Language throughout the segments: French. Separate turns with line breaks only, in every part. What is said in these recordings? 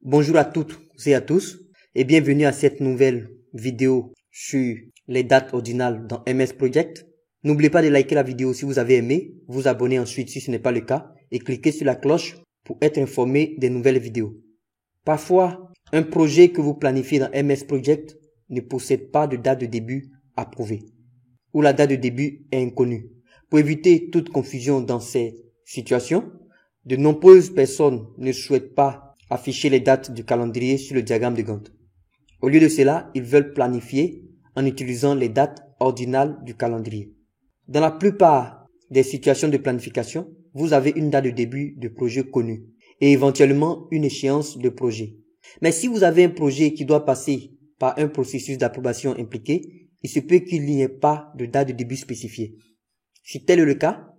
Bonjour à toutes et à tous et bienvenue à cette nouvelle vidéo sur les dates ordinales dans MS Project. N'oubliez pas de liker la vidéo si vous avez aimé, vous abonner ensuite si ce n'est pas le cas et cliquez sur la cloche pour être informé des nouvelles vidéos. Parfois, un projet que vous planifiez dans MS Project ne possède pas de date de début approuvée ou la date de début est inconnue. Pour éviter toute confusion dans ces situations, de nombreuses personnes ne souhaitent pas afficher les dates du calendrier sur le diagramme de Gantt. Au lieu de cela, ils veulent planifier en utilisant les dates ordinales du calendrier. Dans la plupart des situations de planification, vous avez une date de début de projet connue et éventuellement une échéance de projet. Mais si vous avez un projet qui doit passer par un processus d'approbation impliqué, il se peut qu'il n'y ait pas de date de début spécifiée. Si tel est le cas,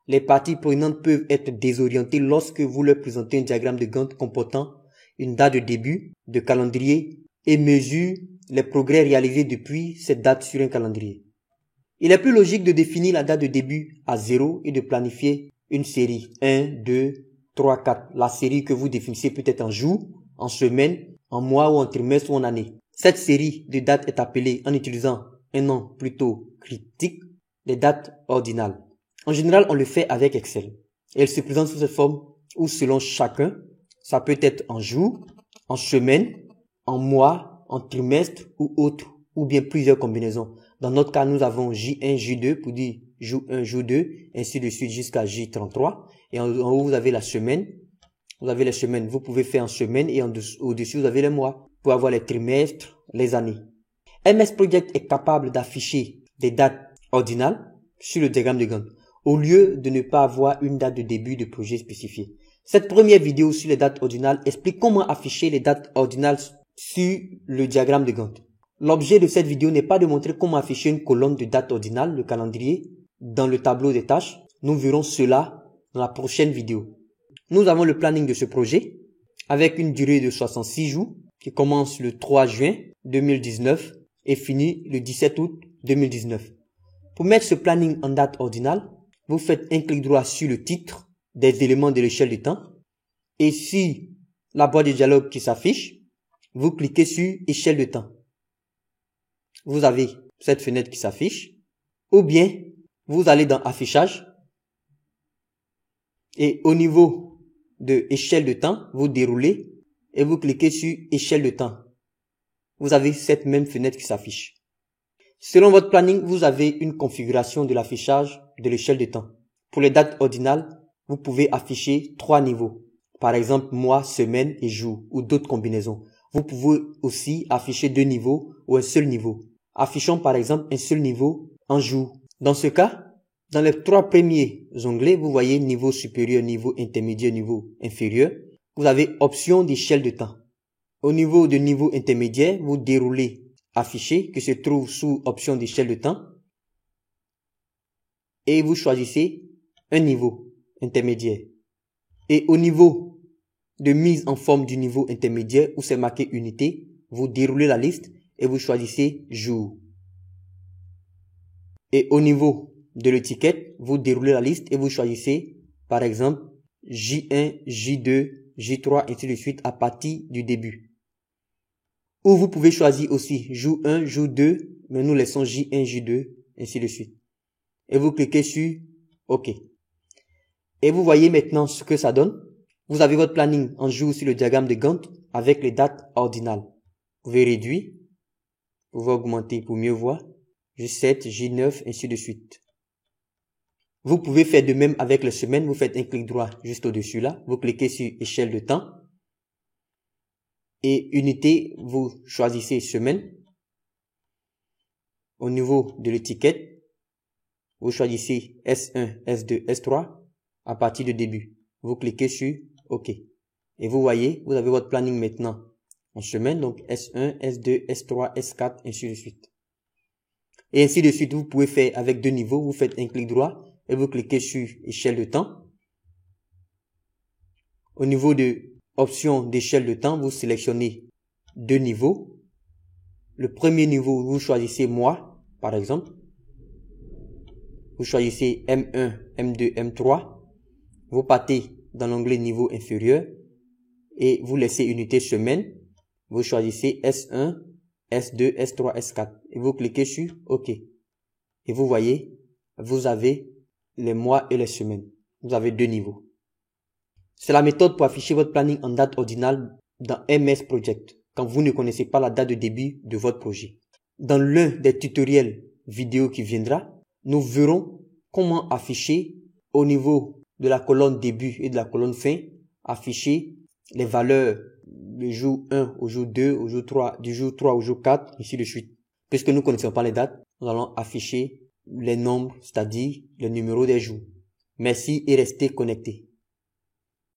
les parties prenantes peuvent être désorientées lorsque vous leur présentez un diagramme de Gantt comportant une date de début de calendrier et mesurent les progrès réalisés depuis cette date sur un calendrier. Il est plus logique de définir la date de début à 0 et de planifier une série 1, 2, 3, 4. La série que vous définissez peut être en jours, en semaines, en mois ou en trimestre ou en année. Cette série de dates est appelée, en utilisant un nom plutôt cryptique, les dates ordinales. En général, on le fait avec Excel. Et elle se présente sous cette forme où selon chacun, ça peut être en jours, en semaines, en mois, en trimestre ou autre, ou bien plusieurs combinaisons. Dans notre cas, nous avons J1, J2 pour dire jour 1, jour 2, ainsi de suite jusqu'à J33. Et en haut, vous avez la semaine. Vous avez les semaines. Vous pouvez faire en semaine et au-dessus, vous avez les mois pour avoir les trimestres, les années. MS Project est capable d'afficher des dates ordinales sur le diagramme de Gantt, au lieu de ne pas avoir une date de début de projet spécifiée. Cette première vidéo sur les dates ordinales explique comment afficher les dates ordinales sur le diagramme de Gantt. L'objet de cette vidéo n'est pas de montrer comment afficher une colonne de dates ordinales, le calendrier, dans le tableau des tâches. Nous verrons cela dans la prochaine vidéo. Nous avons le planning de ce projet avec une durée de 66 jours qui commence le 3 juin 2019 et finit le 17 août 2019. Pour mettre ce planning en date ordinale, vous faites un clic droit sur le titre des éléments de l'échelle de temps et sur la boîte de dialogue qui s'affiche, vous cliquez sur échelle de temps. Vous avez cette fenêtre qui s'affiche ou bien vous allez dans affichage et au niveau de échelle de temps, vous déroulez et vous cliquez sur échelle de temps. Vous avez cette même fenêtre qui s'affiche. Selon votre planning, vous avez une configuration de l'affichage de l'échelle de temps. Pour les dates ordinales, vous pouvez afficher 3 niveaux. Par exemple, mois, semaine et jour ou d'autres combinaisons. Vous pouvez aussi afficher 2 niveaux ou un seul niveau. Affichons par exemple un seul niveau en jour. Dans ce cas, dans les 3 premiers onglets, vous voyez niveau supérieur, niveau intermédiaire, niveau inférieur. Vous avez option d'échelle de temps. Au niveau de niveau intermédiaire, vous déroulez afficher qui se trouve sous option d'échelle de temps et vous choisissez un niveau intermédiaire. Et au niveau de mise en forme du niveau intermédiaire où c'est marqué unité, vous déroulez la liste et vous choisissez jour. Et au niveau de l'étiquette, vous déroulez la liste et vous choisissez par exemple J1, J2, J3 ainsi de suite à partir du début. Ou vous pouvez choisir aussi jour 1, jour 2, mais nous laissons J1, J2, ainsi de suite. Et vous cliquez sur OK. Et vous voyez maintenant ce que ça donne. Vous avez votre planning en jour sur le diagramme de Gantt avec les dates ordinales. Vous pouvez réduire, vous pouvez augmenter pour mieux voir. J7, J9, ainsi de suite. Vous pouvez faire de même avec les semaines. Vous faites un clic droit juste au-dessus là. Vous cliquez sur échelle de temps. Et unité, vous choisissez semaine. Au niveau de l'étiquette, vous choisissez S1, S2, S3 à partir du début. Vous cliquez sur OK. Et vous voyez, vous avez votre planning maintenant en semaine, donc S1, S2, S3, S4, ainsi de suite. Et ainsi de suite, vous pouvez faire avec 2 niveaux. Vous faites un clic droit et vous cliquez sur échelle de temps. Au niveau de option d'échelle de temps, vous sélectionnez 2 niveaux. Le premier niveau, vous choisissez mois, par exemple. Vous choisissez M1, M2, M3. Vous partez dans l'onglet niveau inférieur et vous laissez unité semaine. Vous choisissez S1, S2, S3, S4 et vous cliquez sur OK. Et vous voyez, vous avez les mois et les semaines. Vous avez 2 niveaux. C'est la méthode pour afficher votre planning en date ordinale dans MS Project quand vous ne connaissez pas la date de début de votre projet. Dans l'un des tutoriels vidéo qui viendra, nous verrons comment afficher au niveau de la colonne début et de la colonne fin, afficher les valeurs du jour 1 au jour 2, au jour 3, du jour 3 au jour 4, ainsi de suite. Puisque nous ne connaissons pas les dates, nous allons afficher les nombres, c'est-à-dire les numéros des jours. Merci et restez connectés.